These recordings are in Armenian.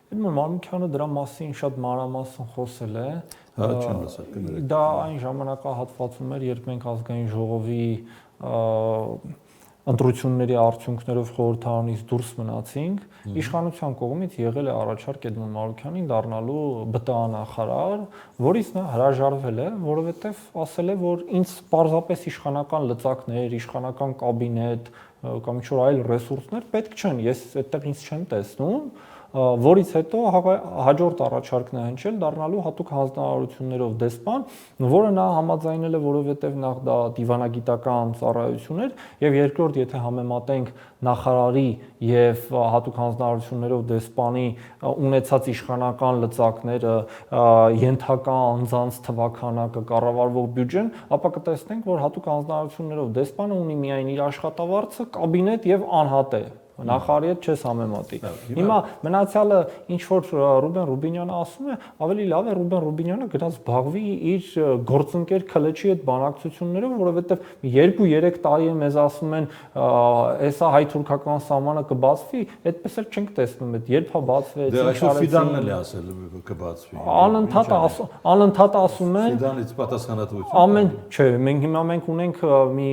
Էդմոն Մարմիկյանը դրա մասին շատ մանրամասն խոսել է։ Հա, չեմ լսել, կներեք։ Դա այն ժամանակահատվածում էր, երբ մենք ազգային ժողովի ընտրությունների արդյունքներով խորհրդարանից դուրս մնացինք, իշխանության կողմից եղել է առաջարկ Էդմոն Մարուքյանին դառնալու ԲՏԱ-նախարար, որից նա հրաժարվել է, որովհետև ասել է, որ ինձ պարզապես իշխանական լծակներ, իշխանական կաբինետ կամ ինչ-որ այլ ռեսուրսներ պետք չեն, ես այդտեղ ինձ չեմ տեսնում, որից հետո հաջորդ առաջարկն է հնչել դառնալու հատուկ հանձնարարություններով դեսպան, որը նա համաձայնել է, որովհետև նախ դա դիվանագիտական ծառայություն էր, եւ երկրորդ, եթե համեմատենք նախարարի եւ հատուկ հանձնարարություններով դեսպանի ունեցած իշխանական լծակները, ենթակա անձանց թվաքանակը, կառավարվող բյուջեն, ապա կտեսնենք, որ հատուկ հանձնարարություններով դեսպանը ունի միայն իր աշխատավարձը, կաբինետ եւ անհատ է։ Նախարարի հետ չես համեմատի։ Հիմա մնացյալը ինչ որ Ռուբեն Ռուբինյանը ասում է, ավելի լավ է Ռուբեն Ռուբինյանը գնաց զբաղվի իր գործընկեր Քլեչի հետ բանակցություններով, որովհետև 2-3 տարի է մեզ ասում են, հեսա հայ-թուրքական սահմանը կբացվի, այդպես էլ չենք տեսնում, այդ երբ է բացվեց։ Դե այսօր Ֆիդանն էլ է ասել կբացվի։ Անընդհատ ասում են։ Ֆիդանից պատասխանատվություն։ Ամեն, չէ, մենք ունենք մի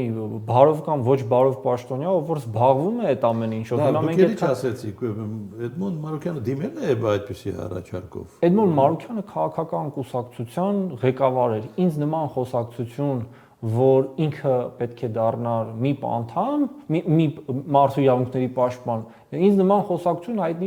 բարով կամ ոչ բարով պաշտոնյա, ով որ զբաղվում է այդ ամեն ինչով։ Դուք էլի չասեցիք, Էդմոն Մարուքյանը դիմել է այդպիսի առաջարկով։ Էդմոն Մարուքյանը քաղաքական կուսակցության ղեկավար էր։ Ինձ նման խոսակցություն, որ ինքը պետք է դառնար մի անդամ, մի մարդու իրավունքների պաշտպան, ինձ նման խոսակցություն հայտնի